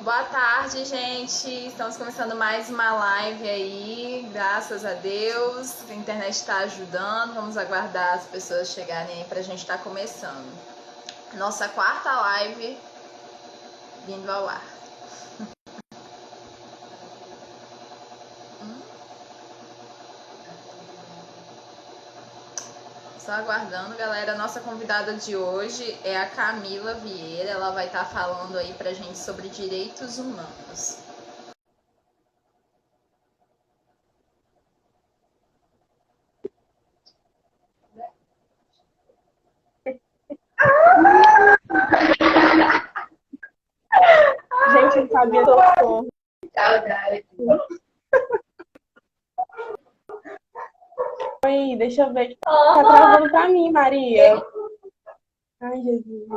Boa tarde, gente. Estamos começando mais uma live aí, graças a Deus. A internet está ajudando. Vamos aguardar as pessoas chegarem aí para a gente estar começando. Nossa quarta live vindo ao ar. Só aguardando, galera. Nossa convidada de hoje é a Camila Vieira. Ela vai estar falando aí pra gente sobre direitos humanos. Gente, eu sabia que eu sou. Saudade. Oi, deixa eu ver. Tá travando pra mim, Maria. Ai, Jesus.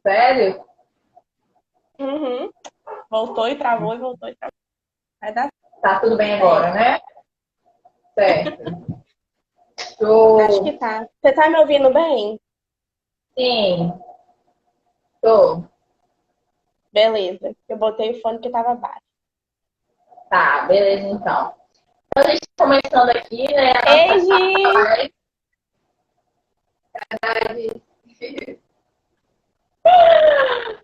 Sério? Uhum. Voltou e travou e voltou e travou. Vai dar Tá tudo bem agora, né? Certo. Acho que tá. Você tá me ouvindo bem? Sim. Tô. Beleza. Eu botei o fone que tava baixo. Tá, beleza então. Então a gente tá começando aqui, né? Ei, Gi!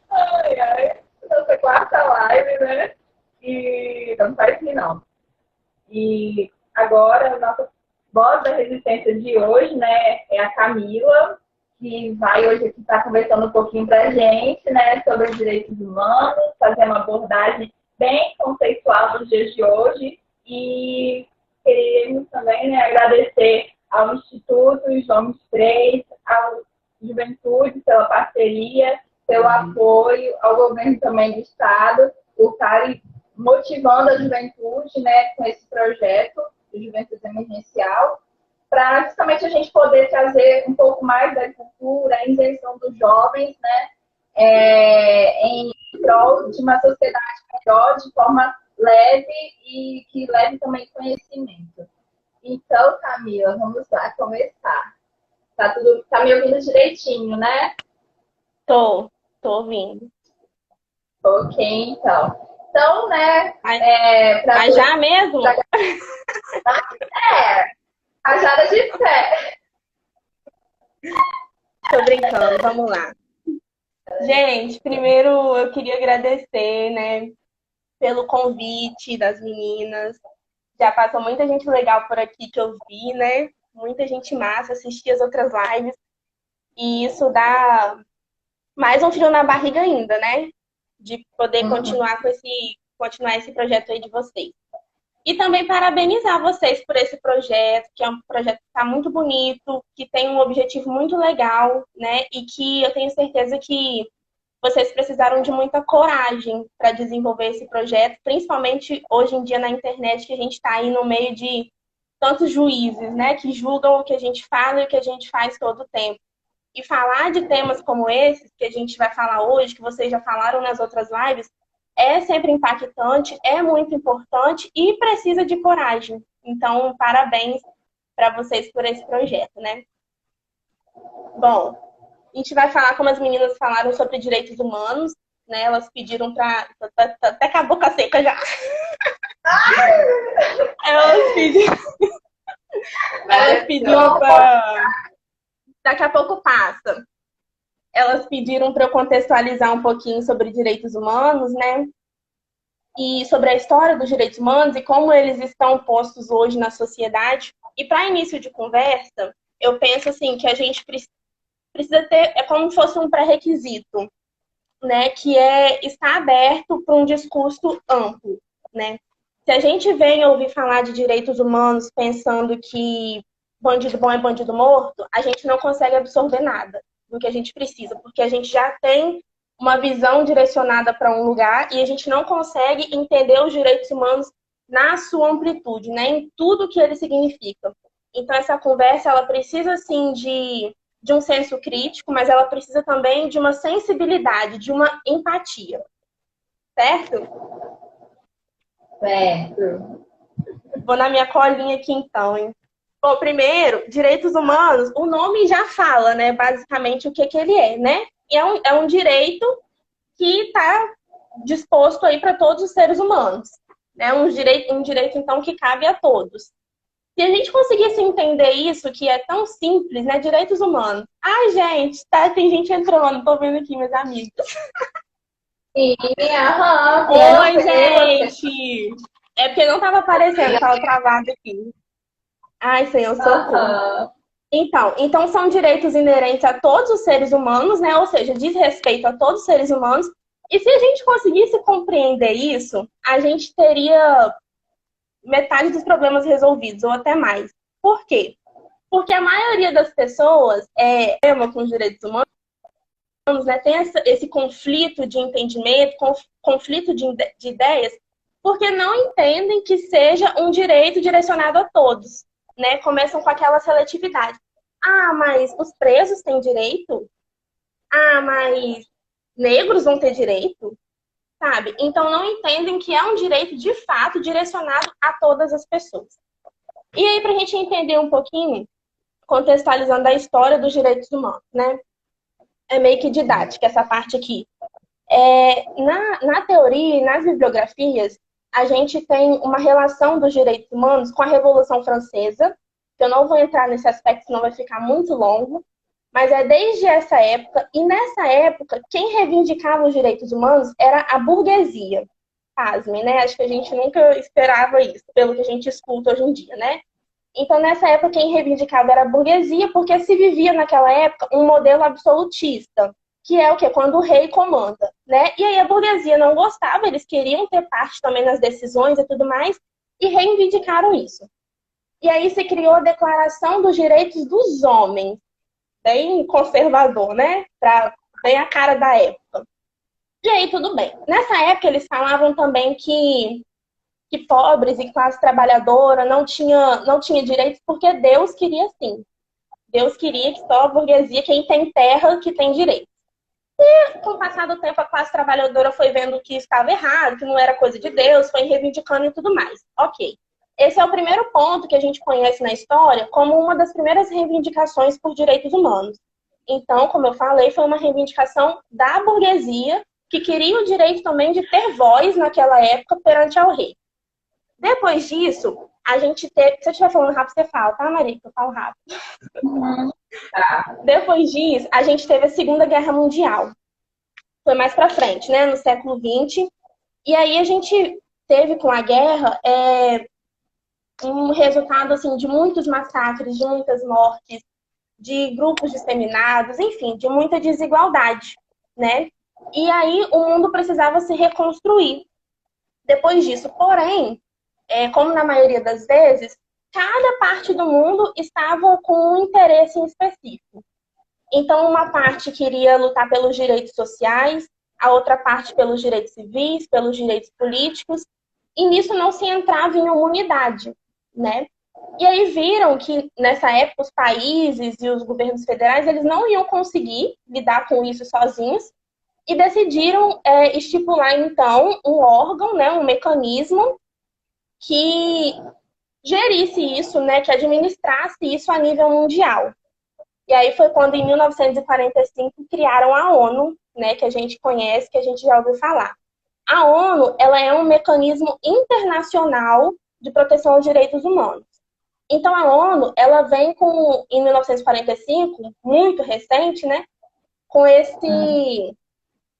Ai, ai. Nossa quarta live, né? E não faz assim, não. E agora, a nossa voz da resistência de hoje, né, é a Camila, que vai hoje aqui estar conversando um pouquinho pra gente, né, sobre os direitos humanos, fazer uma abordagem bem conceitual dos dias de hoje. E queremos também, né, agradecer ao Instituto João 3, ao Juventude pela parceria, pelo apoio, ao governo também do Estado, por estarem motivando a juventude, né, com esse projeto de Juventude Emergencial, para justamente a gente poder trazer um pouco mais da cultura, a inserção dos jovens, né, em prol de uma sociedade melhor, de forma leve e que leve também conhecimento. Então, Camila, vamos lá começar. Tá me ouvindo direitinho, né? Tô ouvindo. Ok, então. Então, né, Mas já mesmo? Rajada de fé. Tô brincando, vamos lá. Gente, primeiro eu queria agradecer, né, pelo convite das meninas. Já passou muita gente legal por aqui que eu vi, né? Muita gente massa, assisti as outras lives. E isso dá mais um frio na barriga ainda, né? De poder continuar esse projeto aí de vocês. E também parabenizar vocês por esse projeto, que é um projeto que está muito bonito, que tem um objetivo muito legal, né? E que eu tenho certeza que vocês precisaram de muita coragem para desenvolver esse projeto, principalmente hoje em dia na internet, que a gente está aí no meio de tantos juízes, né? Que julgam o que a gente fala e o que a gente faz todo o tempo. E falar de temas como esses, que a gente vai falar hoje, que vocês já falaram nas outras lives, é sempre impactante, é muito importante e precisa de coragem. Então, parabéns para vocês por esse projeto, né? Bom, a gente vai falar como as meninas falaram sobre direitos humanos, né? Elas pediram para... Até com a boca seca já. Elas pediram para... Daqui a pouco passa. Elas pediram para eu contextualizar um pouquinho sobre direitos humanos, né? E sobre a história dos direitos humanos e como eles estão postos hoje na sociedade. E para início de conversa, eu penso assim que a gente precisa ter, é como se fosse um pré-requisito, né? Que é estar aberto para um discurso amplo, né? Se a gente vem ouvir falar de direitos humanos pensando que bandido bom é bandido morto, a gente não consegue absorver nada do que a gente precisa, porque a gente já tem uma visão direcionada para um lugar e a gente não consegue entender os direitos humanos na sua amplitude, né? Em tudo que eles significam. Então, essa conversa, ela precisa, sim, de um senso crítico, mas ela precisa também de uma sensibilidade, de uma empatia. Certo? Certo. Vou na minha colinha aqui então, hein? Bom, primeiro, direitos humanos, o nome já fala, né, basicamente o que que ele é, né? E é um direito que está disposto aí para todos os seres humanos, né? Um direito, então, que cabe a todos. Se a gente conseguisse entender isso, que é tão simples, né? Direitos humanos. Ai, gente, tá, tem gente entrando, tô vendo aqui, meus amigos. Sim, aham, Oi, gente! É porque não tava aparecendo, tava travado aqui. Ai, Senhor, socorro. Então são direitos inerentes a todos os seres humanos, né? Ou seja, diz respeito a todos os seres humanos. E se a gente conseguisse compreender isso, a gente teria metade dos problemas resolvidos, ou até mais. Por quê? Porque a maioria das pessoas com os direitos humanos, né, tem esse conflito de entendimento, conflito de ideias, porque não entendem que seja um direito direcionado a todos, né? Começam com aquela seletividade. Ah, mas os presos têm direito? Ah, mas negros vão ter direito? Sabe? Então não entendem que é um direito de fato direcionado a todas as pessoas. E aí, para a gente entender um pouquinho, contextualizando a história dos direitos humanos, né? É meio que didática essa parte aqui. Na teoria e nas bibliografias, a gente tem uma relação dos direitos humanos com a Revolução Francesa, que eu não vou entrar nesse aspecto, senão vai ficar muito longo, mas é desde essa época, e nessa época, quem reivindicava os direitos humanos era a burguesia. Pasme, né? Acho que a gente nunca esperava isso, pelo que a gente escuta hoje em dia, né? Então, nessa época, quem reivindicava era a burguesia, porque se vivia naquela época um modelo absolutista, que é o quê? Quando o rei comanda, né? E aí a burguesia não gostava, eles queriam ter parte também nas decisões e tudo mais, e reivindicaram isso. E aí se criou a Declaração dos Direitos dos Homens, bem conservador, né? Bem a cara da época. E aí tudo bem. Nessa época eles falavam também que pobres e classe trabalhadora não tinha direitos porque Deus queria sim. Deus queria que só a burguesia, quem tem terra, que tem direito. E com o passar do tempo a classe trabalhadora foi vendo que estava errado, que não era coisa de Deus, foi reivindicando e tudo mais. Ok. Esse é o primeiro ponto que a gente conhece na história como uma das primeiras reivindicações por direitos humanos. Então, como eu falei, foi uma reivindicação da burguesia que queria o direito também de ter voz naquela época perante ao rei. Depois disso, a gente teve... Se eu estiver falando rápido, você fala, tá, Maria? Eu falo rápido. Tá. Depois disso, a gente teve a Segunda Guerra Mundial. Foi mais pra frente, né? No século XX. E aí a gente teve com a guerra um resultado assim, de muitos massacres, de muitas mortes, de grupos disseminados, enfim, de muita desigualdade, né? E aí o mundo precisava se reconstruir. Depois disso, porém, como na maioria das vezes, cada parte do mundo estava com um interesse em específico. Então, uma parte queria lutar pelos direitos sociais, a outra parte pelos direitos civis, pelos direitos políticos, e nisso não se entrava em uma unidade, né? E aí viram que, nessa época, os países e os governos federais, eles não iam conseguir lidar com isso sozinhos, e decidiram estipular, então, um órgão, né, um mecanismo que gerisse isso, né, que administrasse isso a nível mundial. E aí foi quando, em 1945, criaram a ONU, né, que a gente conhece, que a gente já ouviu falar. A ONU, ela é um mecanismo internacional de proteção aos direitos humanos. Então, a ONU, ela vem em 1945, muito recente, né, com esse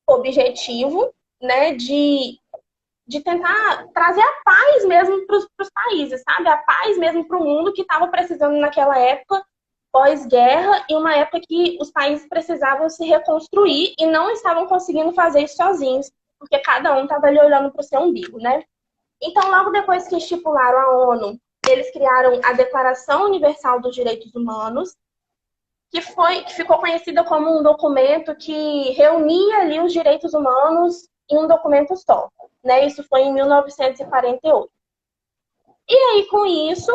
objetivo, né, de tentar trazer a paz mesmo para os países, sabe? A paz mesmo para o mundo que estava precisando naquela época, pós-guerra, e uma época que os países precisavam se reconstruir e não estavam conseguindo fazer isso sozinhos, porque cada um estava ali olhando para o seu umbigo, né? Então, logo depois que estipularam a ONU, eles criaram a Declaração Universal dos Direitos Humanos, que ficou conhecida como um documento que reunia ali os direitos humanos em um documento só, né? Isso foi em 1948. E aí, com isso,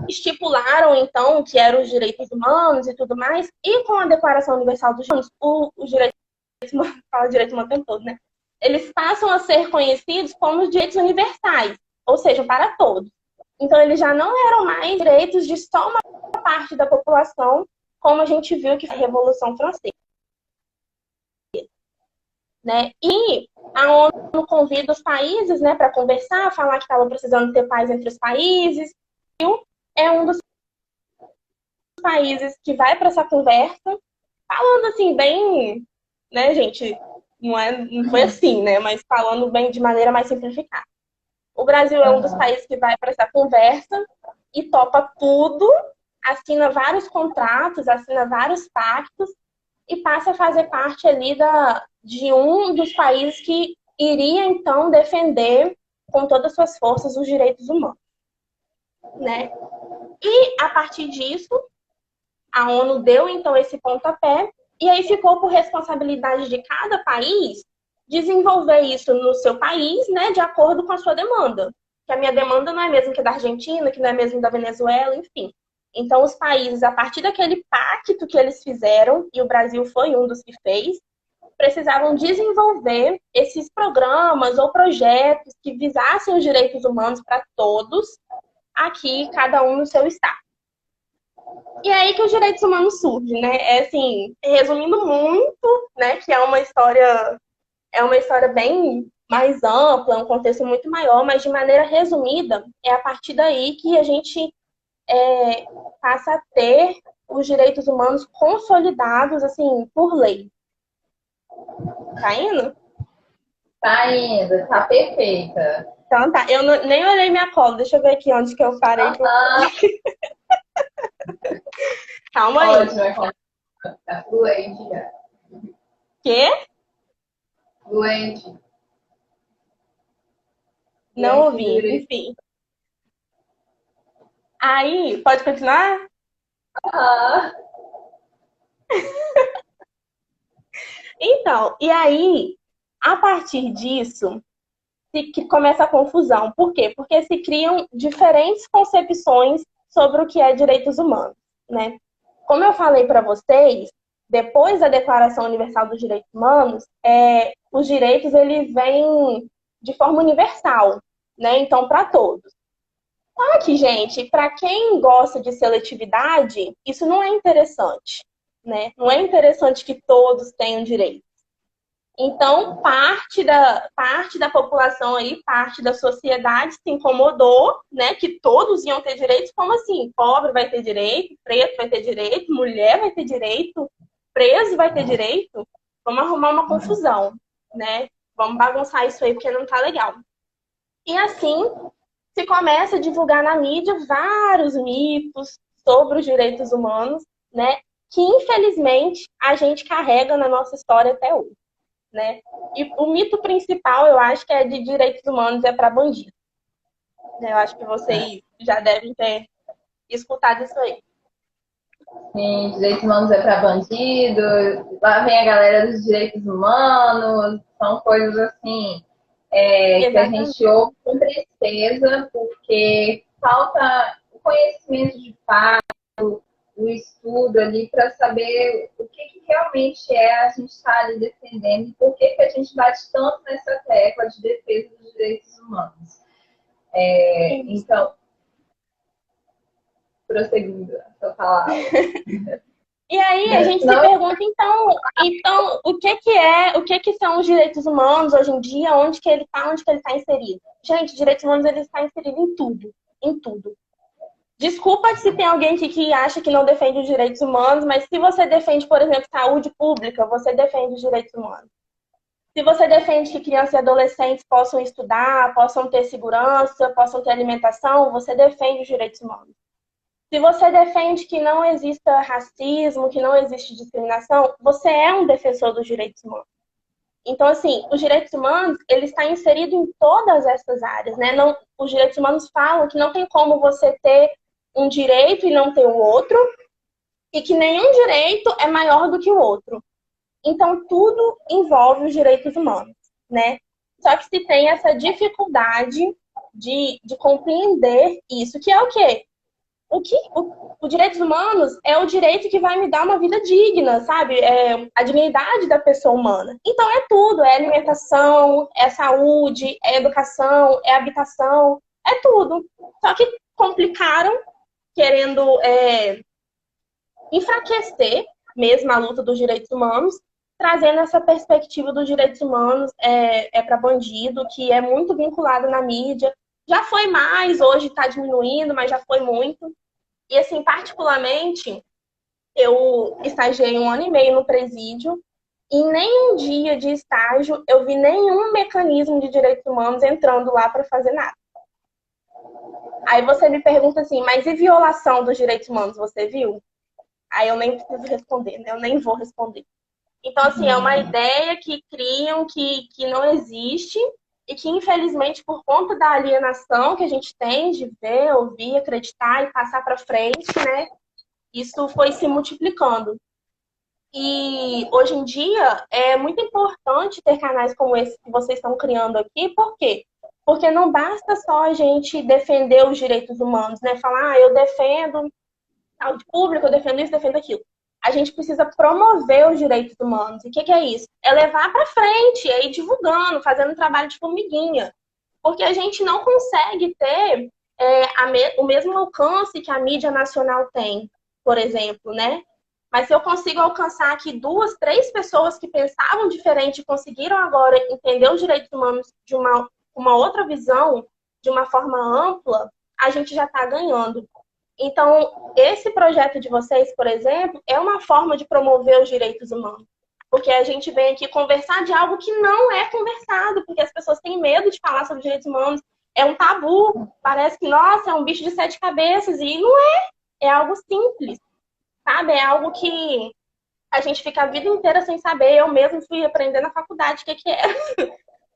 estipularam, então, o que eram os direitos humanos e tudo mais, e com a Declaração Universal dos Direitos Humanos, os direitos humanos, fala direito humano o tempo todo, né? Eles passam a ser conhecidos como os direitos universais, ou seja, para todos. Então, eles já não eram mais direitos de só uma parte da população, como a gente viu que foi a Revolução Francesa, né? E a ONU convida os países, né, para conversar, falar que estava precisando ter paz entre os países. É um dos países que vai para essa conversa, falando assim, bem, né, gente, não foi assim, né, mas falando bem de maneira mais simplificada. O Brasil é um dos países que vai para essa conversa e topa tudo, assina vários contratos, assina vários pactos e passa a fazer parte ali de um dos países que iria, então, defender com todas as suas forças os direitos humanos, né? E, a partir disso, a ONU deu, então, esse pontapé e aí ficou por responsabilidade de cada país desenvolver isso no seu país, né, de acordo com a sua demanda. Que a minha demanda não é mesmo que a da Argentina, que não é mesmo da Venezuela, enfim. Então, os países, a partir daquele pacto que eles fizeram, e o Brasil foi um dos que fez, precisavam desenvolver esses programas ou projetos que visassem os direitos humanos para todos, aqui, cada um no seu estado. E aí que os direitos humanos surgem, né? É assim, resumindo muito, né, que é uma história bem mais ampla, um contexto muito maior, mas de maneira resumida, é a partir daí que a gente passa a ter os direitos humanos consolidados, assim, por lei. Tá indo? Tá indo, tá perfeita. Então tá, eu nem olhei minha cola, deixa eu ver aqui onde que eu parei. Calma aí. Ótimo, tá fluente já. Quê? Fluente. Não ouvi, enfim. Aí, pode continuar? Então, e aí, a partir disso, que começa a confusão. Por quê? Porque se criam diferentes concepções sobre o que é direitos humanos, né? Como eu falei para vocês, depois da Declaração Universal dos Direitos Humanos, os direitos eles vêm de forma universal, né? Então, para todos. Só que, gente, para quem gosta de seletividade, isso não é interessante, né? Não é interessante que todos tenham direito. Então, parte da população aí, parte da sociedade se incomodou, né? Que todos iam ter direitos, como assim? Pobre vai ter direito, preto vai ter direito, mulher vai ter direito, preso vai ter direito. Vamos arrumar uma confusão, né? Vamos bagunçar isso aí porque não tá legal. E assim, se começa a divulgar na mídia vários mitos sobre os direitos humanos, né? Que infelizmente a gente carrega na nossa história até hoje. Né? E o mito principal, eu acho que é de direitos humanos é para bandido. Eu acho que vocês já devem ter escutado isso aí. Sim, direitos humanos é para bandido, lá vem a galera dos direitos humanos, são coisas assim que a gente ouve com tristeza, porque falta o conhecimento de fato, o estudo ali para saber o que realmente a gente está ali defendendo e por que a gente bate tanto nessa tecla de defesa dos direitos humanos. Então, prosseguindo a sua palavra. E aí a gente se pergunta, então o que são os direitos humanos hoje em dia, onde que ele está inserido? Gente, direitos humanos ele está inserido em tudo. Desculpa se tem alguém aqui que acha que não defende os direitos humanos, mas se você defende, por exemplo, saúde pública, você defende os direitos humanos. Se você defende que crianças e adolescentes possam estudar, possam ter segurança, possam ter alimentação, você defende os direitos humanos. Se você defende que não exista racismo, que não existe discriminação, você é um defensor dos direitos humanos. Então, assim, os direitos humanos, ele está inserido em todas essas áreas, né? Não, os direitos humanos falam que não tem como você ter um direito e não ter o outro, e que nenhum direito é maior do que o outro. Então, tudo envolve os direitos humanos, né? Só que se tem essa dificuldade de compreender isso, que é o quê? Os direitos humanos é o direito que vai me dar uma vida digna, sabe? É a dignidade da pessoa humana. Então é tudo, é alimentação, é saúde, é educação, é habitação, é tudo. Só que complicaram, querendo enfraquecer mesmo a luta dos direitos humanos, trazendo essa perspectiva dos direitos humanos para bandido, que é muito vinculado na mídia. Já foi mais, hoje está diminuindo, mas já foi muito. E, assim, particularmente, eu estagiei 1 ano e meio no presídio e em nenhum dia de estágio eu vi nenhum mecanismo de direitos humanos entrando lá para fazer nada. Aí você me pergunta assim, mas e violação dos direitos humanos, você viu? Aí eu nem preciso responder, né? Eu nem vou responder. Então, assim, é uma ideia que criam que não existe e que, infelizmente, por conta da alienação que a gente tem de ver, ouvir, acreditar e passar para frente, né? Isso foi se multiplicando. E, hoje em dia, é muito importante ter canais como esse que vocês estão criando aqui. Por quê? Porque não basta só a gente defender os direitos humanos, né? Falar, eu defendo saúde pública, eu defendo isso, defendo aquilo. A gente precisa promover os direitos humanos. E o que é isso? É levar para frente, é ir divulgando, fazendo trabalho de formiguinha. Porque a gente não consegue ter o mesmo alcance que a mídia nacional tem, por exemplo, né? Mas se eu consigo alcançar aqui 2, 3 pessoas que pensavam diferente e conseguiram agora entender os direitos humanos de uma outra visão, de uma forma ampla, a gente já está ganhando. Então, esse projeto de vocês, por exemplo, é uma forma de promover os direitos humanos. Porque a gente vem aqui conversar de algo que não é conversado, porque as pessoas têm medo de falar sobre direitos humanos. É um tabu. Parece que, nossa, é um bicho de 7 cabeças. E não é. É algo simples, sabe? É algo que a gente fica a vida inteira sem saber. Eu mesmo fui aprender na faculdade o que era.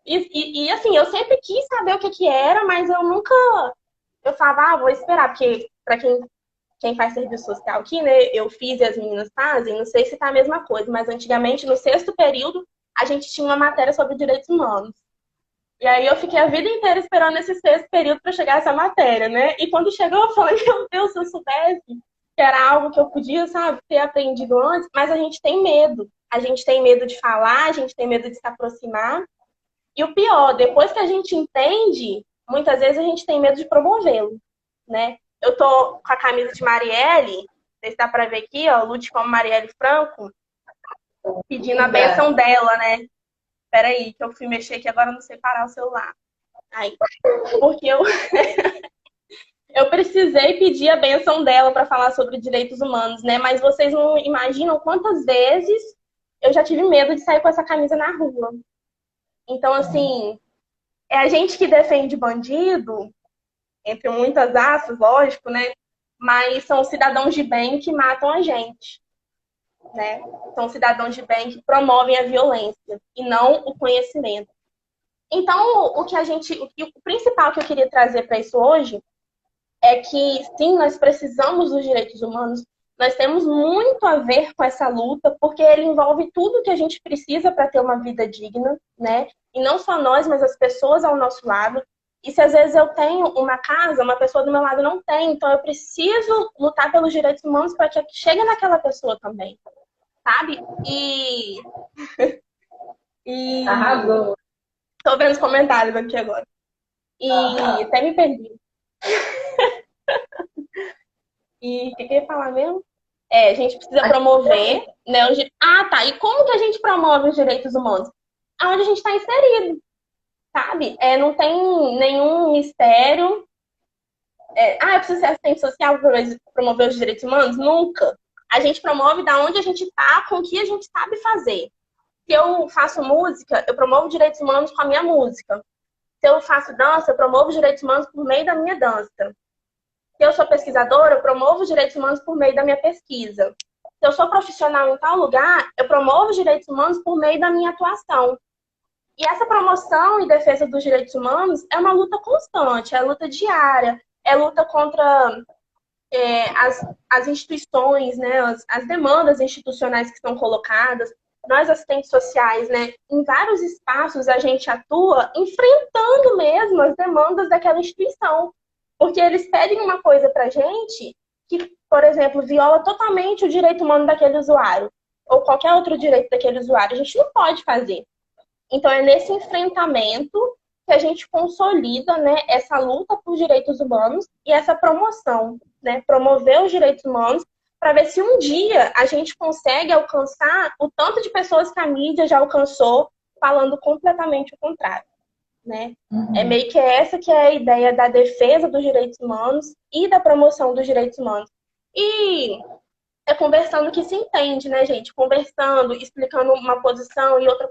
E assim, eu sempre quis saber o que era, mas eu nunca... Eu falava, vou esperar, porque para quem faz serviço social aqui, né, eu fiz e as meninas fazem, não sei se tá a mesma coisa, mas antigamente, no 6º período, a gente tinha uma matéria sobre direitos humanos. E aí eu fiquei a vida inteira esperando esse 6º período para chegar essa matéria, né? E quando chegou, eu falei, meu Deus, se eu soubesse que era algo que eu podia, sabe, ter aprendido antes, mas a gente tem medo. A gente tem medo de falar, a gente tem medo de se aproximar. E o pior, depois que a gente entende, muitas vezes a gente tem medo de promovê-lo, né? Eu tô com a camisa de Marielle, não sei se dá pra ver aqui, ó, Lute como Marielle Franco, pedindo a benção dela, né? Peraí, que eu fui mexer aqui, agora eu não sei parar o celular. Aí, porque eu precisei pedir a benção dela para falar sobre direitos humanos, né? Mas vocês não imaginam quantas vezes eu já tive medo de sair com essa camisa na rua. Então, assim, é a gente que defende bandido, entre muitas aspas, lógico, né? Mas são cidadãos de bem que matam a gente, né? São cidadãos de bem que promovem a violência e não o conhecimento. Então, o principal que eu queria trazer para isso hoje é que, sim, nós precisamos dos direitos humanos, nós temos muito a ver com essa luta, porque ele envolve tudo que a gente precisa para ter uma vida digna, né? E não só nós, mas as pessoas ao nosso lado. E se às vezes eu tenho uma casa, uma pessoa do meu lado não tem, então eu preciso lutar pelos direitos humanos para que chegue naquela pessoa também, sabe? E Arrasou. tô vendo os comentários aqui agora. E até me perdi. E o que eu ia falar mesmo? A gente precisa promover, né? Tá. E como que a gente promove os direitos humanos? Aonde a gente está inserido, sabe? Não tem nenhum mistério. Eu preciso ser assistente social para promover os direitos humanos? Nunca. A gente promove da onde a gente está, com o que a gente sabe fazer. Se eu faço música, eu promovo direitos humanos com a minha música. Se eu faço dança, eu promovo direitos humanos por meio da minha dança. Se eu sou pesquisadora, eu promovo direitos humanos por meio da minha pesquisa. Se eu sou profissional em tal lugar, eu promovo direitos humanos por meio da minha atuação. E essa promoção e defesa dos direitos humanos é uma luta constante, é luta diária, é luta contra as instituições, né, as demandas institucionais que são colocadas. Nós, assistentes sociais, né, em vários espaços a gente atua enfrentando mesmo as demandas daquela instituição. Porque eles pedem uma coisa pra gente que, por exemplo, viola totalmente o direito humano daquele usuário. Ou qualquer outro direito daquele usuário. A gente não pode fazer. Então, é nesse enfrentamento que a gente consolida, né, essa luta por direitos humanos e essa promoção, né, promover os direitos humanos, para ver se um dia a gente consegue alcançar o tanto de pessoas que a mídia já alcançou, falando completamente o contrário, né? É meio que essa que é a ideia da defesa dos direitos humanos e da promoção dos direitos humanos. E é conversando que se entende, né, gente? Conversando, explicando uma posição e outra,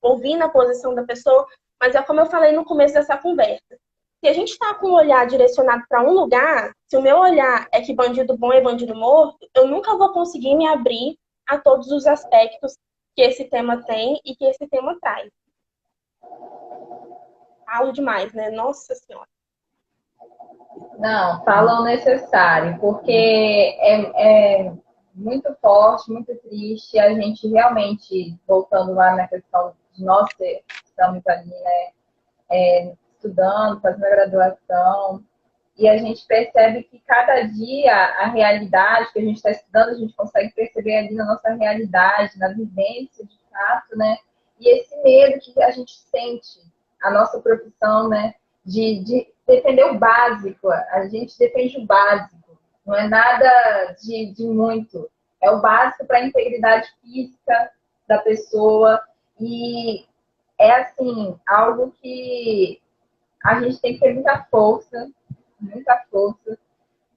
ouvindo a posição da pessoa. Mas é como eu falei no começo dessa conversa. Se a gente está com o olhar direcionado para um lugar, se o meu olhar é que bandido bom é bandido morto, eu nunca vou conseguir me abrir a todos os aspectos que esse tema tem e que esse tema traz. Falo demais, né? Nossa Senhora. Não, fala o necessário, porque é muito forte, muito triste. A gente realmente, voltando lá na questão de nós estamos ali, né, estudando, fazendo a graduação, e a gente percebe que cada dia a realidade que a gente está estudando, a gente consegue perceber ali na nossa realidade, na vivência de fato, né? E esse medo que a gente sente, a nossa profissão, né? De defender o básico. A gente defende o básico. Não é nada de muito. É o básico para a integridade física da pessoa. E é, assim, algo que a gente tem que ter muita força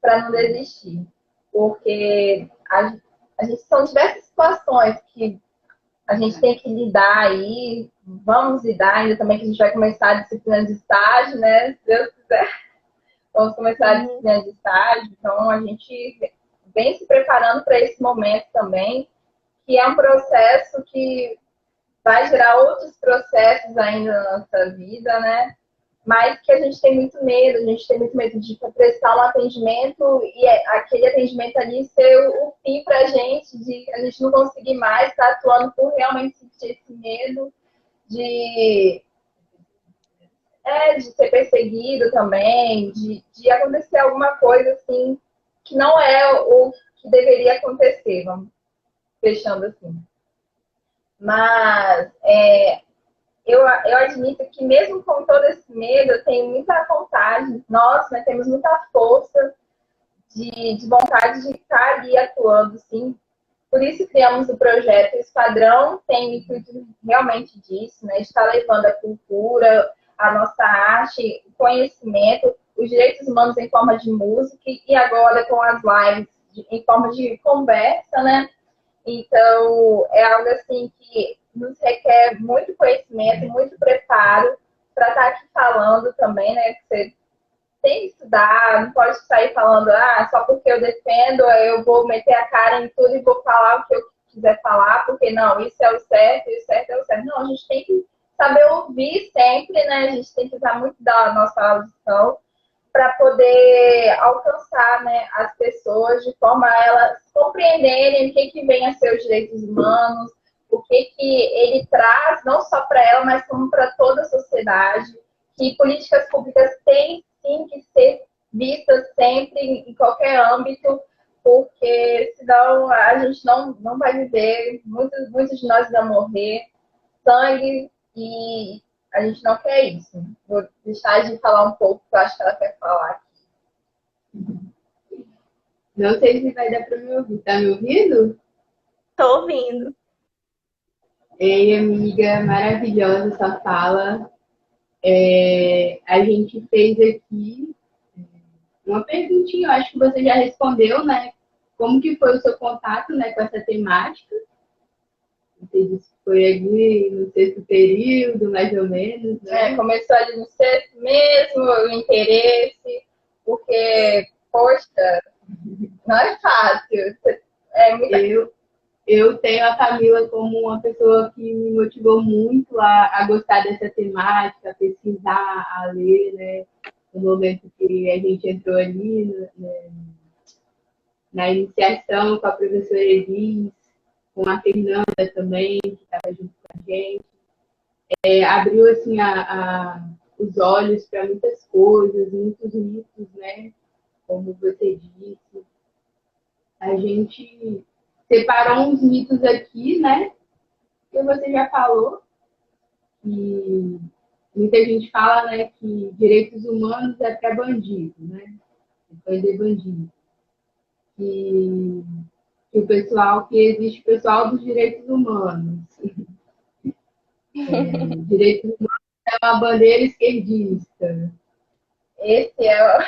para não desistir. Porque a gente são diversas situações que a gente tem que lidar aí, vamos lidar ainda também, que a gente vai começar a disciplina de estágio, né? Se Deus quiser, vamos começar a disciplina de estágio, então a gente vem se preparando para esse momento também, que é um processo que vai gerar outros processos ainda na nossa vida, né? Mas que a gente tem muito medo, a gente tem muito medo de prestar um atendimento e aquele atendimento ali ser o fim para a gente, de a gente não conseguir mais estar atuando por realmente sentir esse medo de ser perseguido também, de acontecer alguma coisa assim que não é o que deveria acontecer, vamos fechando assim. Mas eu admito que mesmo com todo esse medo, eu tenho muita vontade, nós, né, temos muita força de vontade de estar ali atuando, sim. Por isso criamos o projeto Esquadrão, tem o intuito realmente disso, né, de estar levando a cultura, a nossa arte, o conhecimento, os direitos humanos em forma de música e agora com as lives em forma de conversa, né? Então, é algo assim que nos requer muito conhecimento, muito preparo para estar aqui falando também, né? Que você tem que estudar, não pode sair falando, só porque eu defendo, eu vou meter a cara em tudo e vou falar o que eu quiser falar, porque não, isso é o certo, e o certo é o certo. Não, a gente tem que saber ouvir sempre, né? A gente tem que usar muito da nossa audição para poder alcançar, né, as pessoas de forma a elas compreenderem o que vem a ser os direitos humanos, o que ele traz, não só para ela, mas como para toda a sociedade, que políticas públicas têm sim que ser vistas sempre em qualquer âmbito, porque senão a gente não vai viver, muitos de nós vão morrer, sangue, e a gente não quer isso. Vou deixar de falar um pouco, que eu acho que ela quer falar aqui. Não sei se vai dar para me ouvir. Tá me ouvindo? Tô ouvindo. Ei, amiga, maravilhosa essa fala. A gente fez aqui uma perguntinha, eu acho que você já respondeu, né? Como que foi o seu contato, né, com essa temática? Você disse que foi ali no sexto período, mais ou menos, né? Começou ali no sexto mesmo, o interesse, porque, poxa, não é fácil. Eu tenho a Camila como uma pessoa que me motivou muito a gostar dessa temática, a pesquisar, a ler, né? No momento que a gente entrou ali, né, na iniciação com a professora Elis, com a Fernanda também, que estava junto com a gente. Abriu assim, os olhos para muitas coisas, muitos mitos, né? Como você disse. A gente separou uns mitos aqui, né? Que você já falou, que muita gente fala, né, que direitos humanos é para bandido, né? É prender bandido. Que o pessoal, que existe o pessoal dos direitos humanos. Direitos humanos é uma bandeira esquerdista. Esse é o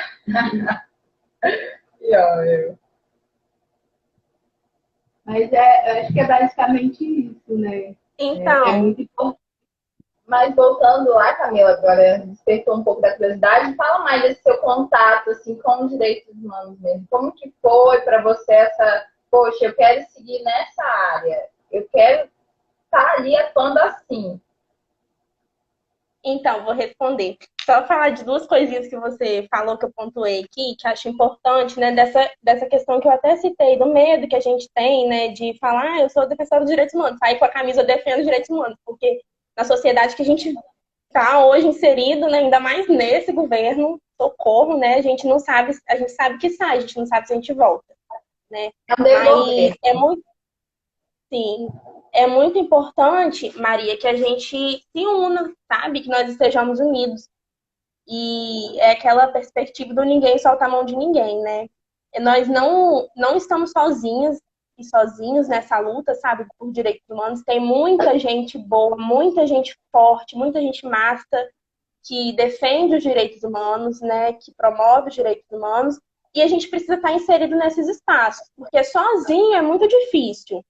pior. Mas eu acho que é basicamente isso, né? Então, É muito importante. Mas voltando lá, Camila, agora despertou um pouco da curiosidade, fala mais desse seu contato assim, com os direitos humanos mesmo. Como que foi para você essa, poxa, eu quero seguir nessa área, eu quero estar ali atuando assim. Então, vou responder. Só falar de duas coisinhas que você falou que eu pontuei aqui, que acho importante, né? Dessa questão que eu até citei, do medo que a gente tem, né? De falar, eu sou defensora dos direitos humanos, sair com a camisa defendo os direitos humanos, porque na sociedade que a gente está hoje inserido, né? Ainda mais nesse governo, socorro, né? A gente não sabe, a gente sabe que sai, a gente não sabe se a gente volta, né? É um devolver. Mas é muito Sim, é muito importante, Maria, que a gente se una, sabe? Que nós estejamos unidos. E é aquela perspectiva do ninguém solta a mão de ninguém, né? Nós não estamos sozinhas e sozinhos nessa luta, sabe? Por direitos humanos. Tem muita gente boa, muita gente forte, muita gente massa que defende os direitos humanos, né? Que promove os direitos humanos. E a gente precisa estar inserido nesses espaços, porque sozinho é muito difícil.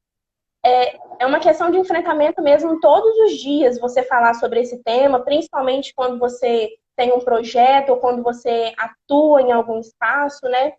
É uma questão de enfrentamento mesmo todos os dias você falar sobre esse tema, principalmente quando você tem um projeto ou quando você atua em algum espaço, né?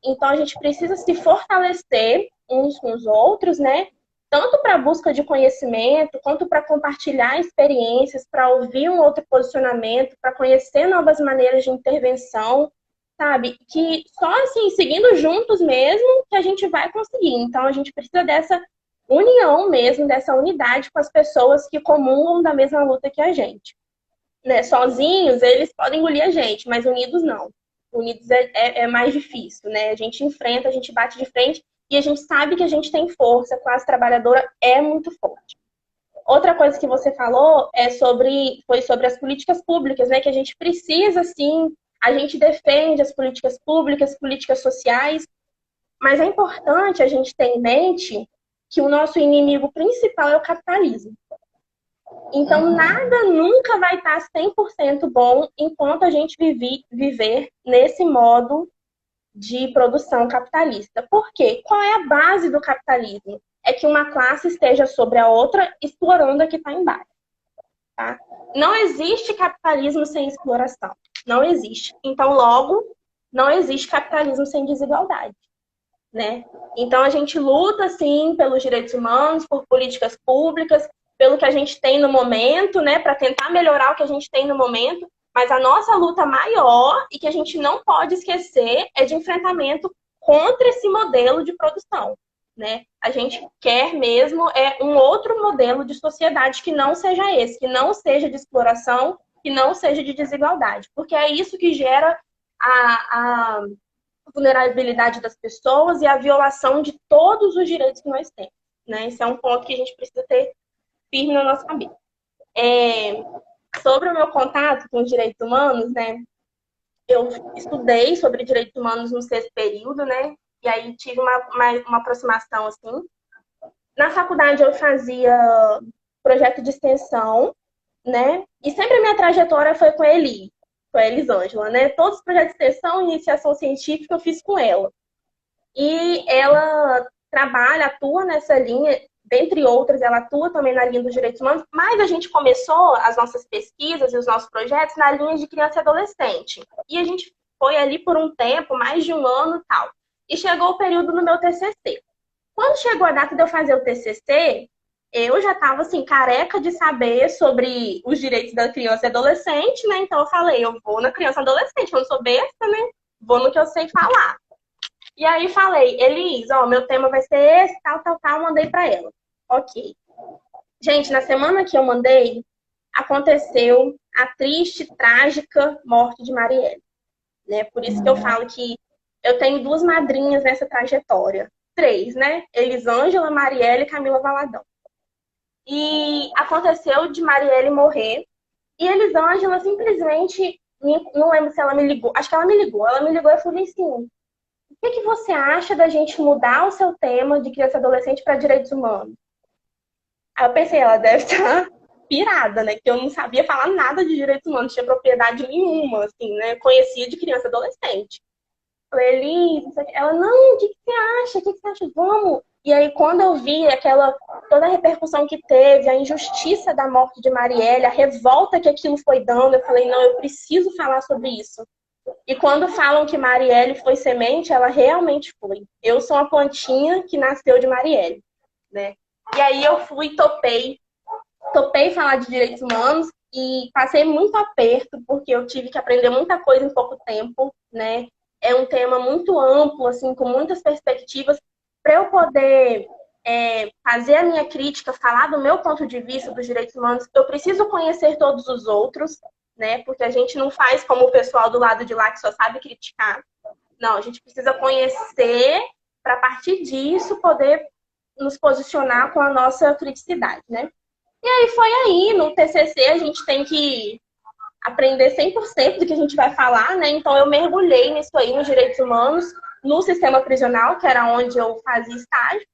Então a gente precisa se fortalecer uns com os outros, né? Tanto para a busca de conhecimento, quanto para compartilhar experiências, para ouvir um outro posicionamento, para conhecer novas maneiras de intervenção, sabe? Que só assim, seguindo juntos mesmo, que a gente vai conseguir. Então a gente precisa dessa união mesmo, dessa unidade com as pessoas que comungam da mesma luta que a gente. Né? Sozinhos, eles podem engolir a gente, mas unidos não. Unidos é mais difícil, né? A gente enfrenta, a gente bate de frente e a gente sabe que a gente tem força, a classe trabalhadora é muito forte. Outra coisa que você falou foi sobre as políticas públicas, né? Que a gente precisa, sim, a gente defende as políticas públicas, políticas sociais, mas é importante a gente ter em mente que o nosso inimigo principal é o capitalismo. Então, nada nunca vai estar 100% bom enquanto a gente viver nesse modo de produção capitalista. Por quê? Qual é a base do capitalismo? É que uma classe esteja sobre a outra, explorando a que está embaixo. Tá? Não existe capitalismo sem exploração. Não existe. Então, logo, não existe capitalismo sem desigualdade. Né? Então a gente luta sim pelos direitos humanos, por políticas públicas, pelo que a gente tem no momento, né, para tentar melhorar o que a gente tem no momento, mas a nossa luta maior e que a gente não pode esquecer é de enfrentamento contra esse modelo de produção, né? A gente quer mesmo um outro modelo de sociedade que não seja esse, que não seja de exploração, que não seja de desigualdade, porque é isso que gera a vulnerabilidade das pessoas e a violação de todos os direitos que nós temos. Né? Esse é um ponto que a gente precisa ter firme na nossa cabeça. Sobre o meu contato com os direitos humanos, né? Eu estudei sobre direitos humanos no 6º período, né? E aí tive uma aproximação assim. Na faculdade eu fazia projeto de extensão, né? E sempre a minha trajetória foi com a Eli. Com a Elisângela, né? Todos os projetos de extensão e iniciação científica eu fiz com ela. E ela atua nessa linha, dentre outras, ela atua também na linha dos direitos humanos, mas a gente começou as nossas pesquisas e os nossos projetos na linha de criança e adolescente. E a gente foi ali por um tempo, mais de um ano e tal. E chegou o período no meu TCC. Quando chegou a data de eu fazer o TCC, eu já estava assim, careca de saber sobre os direitos da criança e adolescente, né? Então eu falei, eu vou na criança e adolescente, eu não sou besta, né? Vou no que eu sei falar. E aí falei, Elis, meu tema vai ser esse, tal, mandei para ela. Ok. Gente, na semana que eu mandei, aconteceu a triste, trágica morte de Marielle. Né? Por isso que eu falo que eu tenho 2 madrinhas nessa trajetória. 3, né? Elisângela, Marielle e Camila Valadão. E aconteceu de Marielle morrer E Elisângela simplesmente, não lembro se ela me ligou, acho que ela me ligou e eu falei assim, o que você acha da gente mudar o seu tema de criança e adolescente para direitos humanos? Aí eu pensei, ela deve estar pirada, né? Que eu não sabia falar nada de direitos humanos, não tinha propriedade nenhuma, assim, né? Conhecia de criança e adolescente. Falei, Elis, ela, não, o que você acha? O que você acha? Vamos. E aí, quando eu vi toda a repercussão que teve, a injustiça da morte de Marielle, a revolta que aquilo foi dando, eu falei, não, eu preciso falar sobre isso. E quando falam que Marielle foi semente, ela realmente foi. Eu sou uma plantinha que nasceu de Marielle, né? E aí eu fui, topei falar de direitos humanos e passei muito aperto, porque eu tive que aprender muita coisa em pouco tempo, né? É um tema muito amplo, assim, com muitas perspectivas. Para eu poder fazer a minha crítica, falar do meu ponto de vista dos direitos humanos, eu preciso conhecer todos os outros, né? Porque a gente não faz como o pessoal do lado de lá que só sabe criticar. Não, a gente precisa conhecer para, a partir disso, poder nos posicionar com a nossa criticidade, né? E aí foi aí, no TCC a gente tem que aprender 100% do que a gente vai falar, né? Então eu mergulhei nisso aí, nos direitos humanos, no sistema prisional, que era onde eu fazia estágio,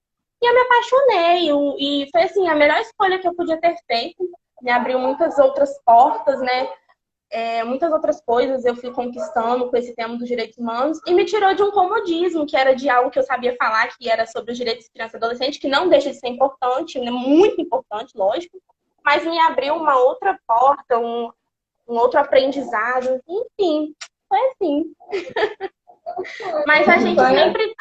e eu me apaixonei. E foi assim, a melhor escolha que eu podia ter feito. Me abriu muitas outras portas, né? Muitas outras coisas eu fui conquistando com esse tema dos direitos humanos e me tirou de um comodismo, que era de algo que eu sabia falar, que era sobre os direitos de criança e adolescente, que não deixa de ser importante, né? Muito importante, lógico, mas me abriu uma outra porta, um outro aprendizado, enfim, foi assim. Mas a gente sempre,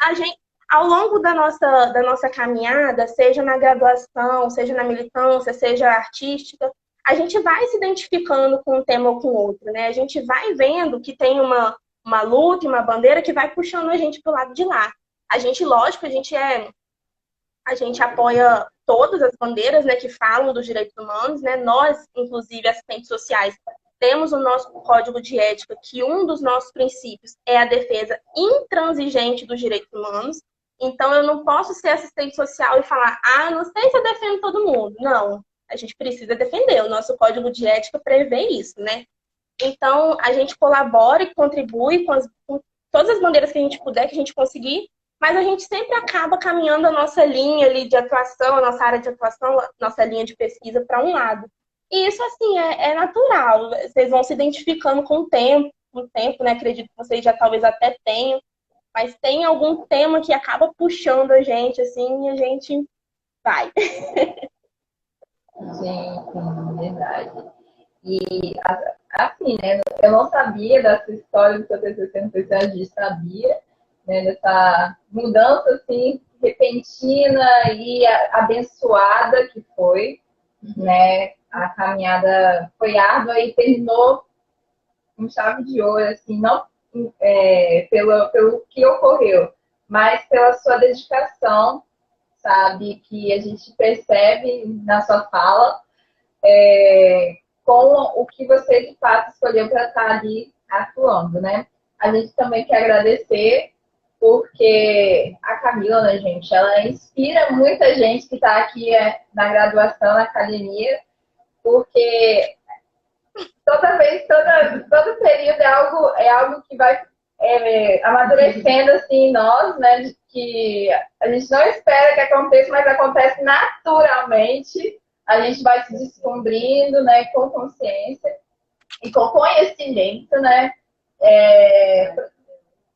ao longo da nossa caminhada, seja na graduação, seja na militância, seja artística, a gente vai se identificando com um tema ou com outro, né? A gente vai vendo que tem uma luta e uma bandeira que vai puxando a gente para o lado de lá. A gente, lógico, a gente apoia todas as bandeiras, né, que falam dos direitos humanos, né? Nós, inclusive, assistentes sociais, temos o nosso código de ética, que um dos nossos princípios é a defesa intransigente dos direitos humanos. Então, eu não posso ser assistente social e falar, não sei se eu defendo todo mundo. Não, a gente precisa defender. O nosso código de ética prevê isso, né? Então, a gente colabora e contribui com todas as bandeiras que a gente puder, que a gente conseguir, mas a gente sempre acaba caminhando a nossa linha ali de atuação, a nossa área de atuação, a nossa linha de pesquisa para um lado. E isso, assim, é natural. Vocês vão se identificando com o tempo, né? Acredito que vocês já talvez até tenham, mas tem algum tema que acaba puxando a gente, assim, e a gente vai. Sim, verdade. E assim, né? Eu não sabia dessa história do seu TCC, não sei se a gente sabia, né? Dessa mudança assim repentina e abençoada que foi, né? A caminhada foi árdua e terminou com chave de ouro, assim, não pelo que ocorreu, mas pela sua dedicação, sabe? Que a gente percebe na sua fala. Com o que você de fato escolheu para estar ali atuando, né? A gente também quer agradecer, porque a Camila, né, gente, ela inspira muita gente que está aqui na graduação, na academia, porque todo período é algo que vai amadurecendo assim em nós, né? Que a gente não espera que aconteça, mas acontece naturalmente. A gente vai se descobrindo, né, com consciência e com conhecimento, né,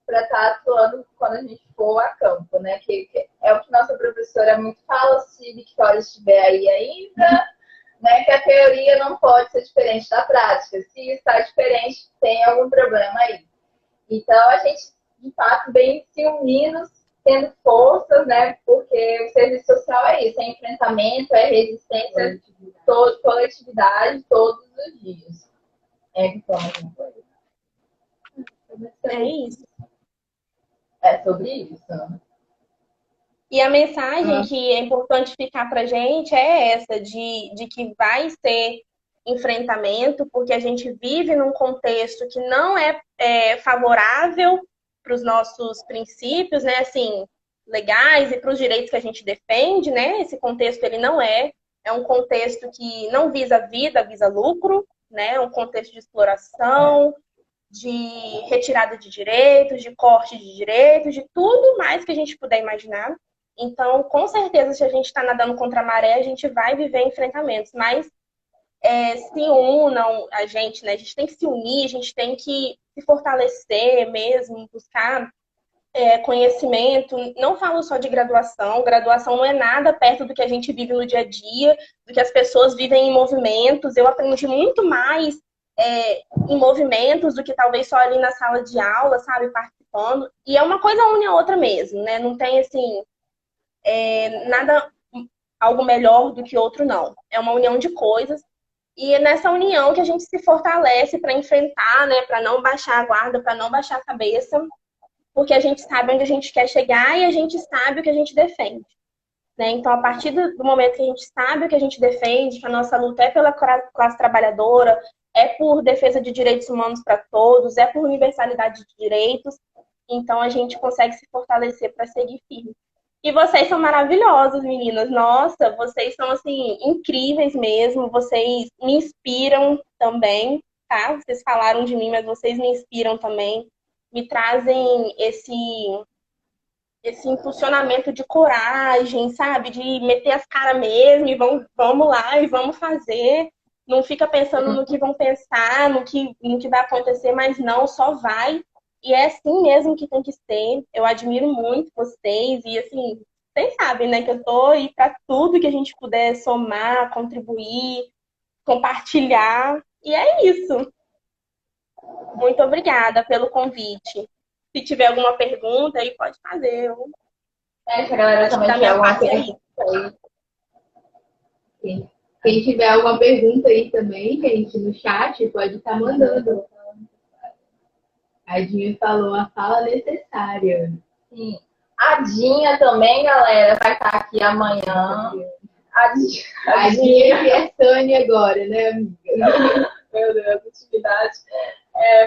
para estar atuando quando a gente for a campo, né, que é o que nossa professora muito fala, se Victoria estiver aí ainda, né, que a teoria não pode ser diferente da prática. Se está diferente, tem algum problema aí. Então, a gente, de fato, vem se unindo, tendo forças, né? Porque o serviço social é isso, é enfrentamento, é resistência, coletividade todos os dias. É isso. É sobre isso. E a mensagem que é importante ficar para a gente é essa, de que vai ser enfrentamento, porque a gente vive num contexto que não é favorável para os nossos princípios, né, assim, legais e para os direitos que a gente defende, né? Esse contexto ele não é um contexto que não visa vida, visa lucro, né? Um contexto de exploração, de retirada de direitos, de corte de direitos, de tudo mais que a gente puder imaginar. Então, com certeza, se a gente está nadando contra a maré, a gente vai viver enfrentamentos, mas se unam a gente, né? A gente tem que se unir, a gente tem que se fortalecer mesmo, buscar conhecimento. Não falo só de graduação, graduação não é nada perto do que a gente vive no dia a dia, do que as pessoas vivem em movimentos. Eu aprendi muito mais em movimentos do que talvez só ali na sala de aula, sabe, participando. E é uma coisa une a outra mesmo, né? Não tem, assim, nada, algo melhor do que outro, não. É uma união de coisas. E é nessa união que a gente se fortalece para enfrentar, né? Para não baixar a guarda, para não baixar a cabeça, porque a gente sabe onde a gente quer chegar e a gente sabe o que a gente defende. Né? Então, a partir do momento que a gente sabe o que a gente defende, que a nossa luta é pela classe trabalhadora, é por defesa de direitos humanos para todos, é por universalidade de direitos, então a gente consegue se fortalecer para seguir firme. E vocês são maravilhosas, meninas. Nossa, vocês são, assim, incríveis mesmo. Vocês me inspiram também, tá? Vocês falaram de mim, mas vocês me inspiram também. Me trazem esse impulsionamento de coragem, sabe? De meter as caras mesmo e vamos lá e vamos fazer. Não fica pensando no que vão pensar, no que vai acontecer, mas não, só vai. E é assim mesmo que tem que ser. Eu admiro muito vocês e, assim, vocês sabem, né, que eu tô aí para tudo que a gente puder somar, contribuir, compartilhar. E é isso. Muito obrigada pelo convite. Se tiver alguma pergunta aí, pode fazer. Se a galera também tiver alguma pergunta aí. Quem tiver alguma pergunta aí também, gente, no chat, pode estar mandando. A Dinha falou a fala necessária. Sim. A Dinha também, galera, vai estar aqui amanhã. A Dinha que é Sânia agora, né, amiga? Meu Deus, intimidade.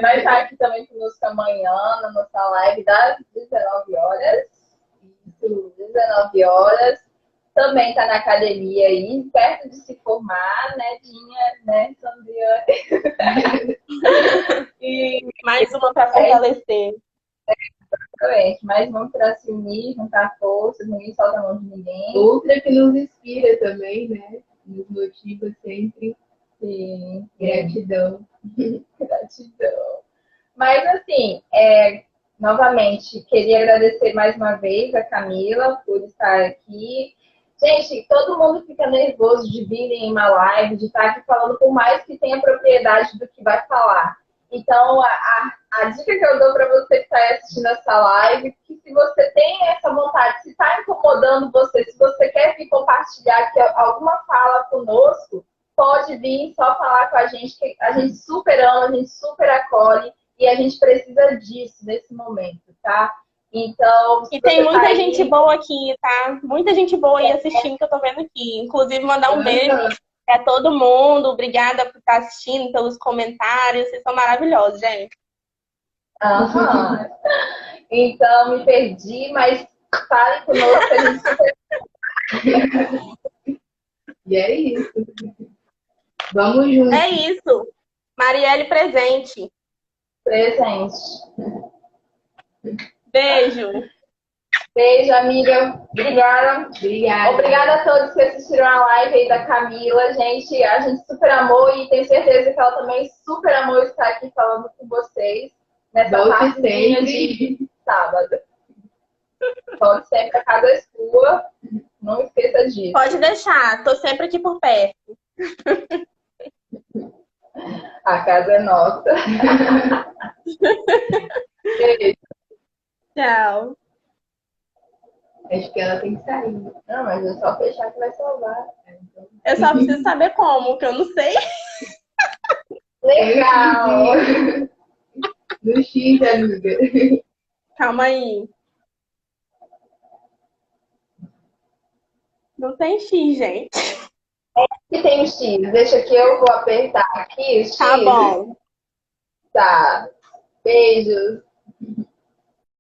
Vai estar aqui também conosco amanhã, na nossa live das 19 horas. Isso, 19 horas. Também está na academia aí, perto de se formar, né, Dinha, né, Sandriane? E mais uma para fortalecer. Exatamente, mais uma para se unir, juntar forças, ninguém solta a mão de ninguém. Outra que nos inspira também, né? Nos motiva sempre. Sim. Gratidão. Gratidão. Mas, assim, novamente, queria agradecer mais uma vez a Camila por estar aqui. Gente, todo mundo fica nervoso de vir em uma live, de estar aqui falando, por mais que tenha propriedade do que vai falar. Então, a dica que eu dou para você que está assistindo essa live, que se você tem essa vontade, se está incomodando você, se você quer vir compartilhar aqui alguma fala conosco, pode vir só falar com a gente, que a gente super ama, a gente super acolhe e a gente precisa disso nesse momento, tá? Então, e tem muita gente boa aqui, tá? Muita gente boa aí assistindo que eu tô vendo aqui. Inclusive, mandar um beijo para todo mundo. Obrigada por estar assistindo, pelos comentários. Vocês são maravilhosos, gente. Aham. Então, me perdi, mas falem conosco, a gente super... E é isso. Vamos juntos. É isso. Marielle presente. Presente. Beijo. Beijo, amiga. Obrigada. Obrigada. Obrigada a todos que assistiram a live aí da Camila. Gente, a gente super amou e tenho certeza que ela também super amou estar aqui falando com vocês nessa partezinha de sábado. Pode sempre, a casa é sua. Não esqueça disso. Pode deixar. Tô sempre aqui por perto. A casa é nossa. Beijo. Tchau. Acho que ela tem que sair. Não, mas é só fechar que vai salvar. Eu só preciso saber como, que eu não sei. Legal. No X, amiga. Calma aí. Não tem X, gente. E tem o X. Deixa que eu vou apertar aqui o X. Tá bom. Tá. Beijos.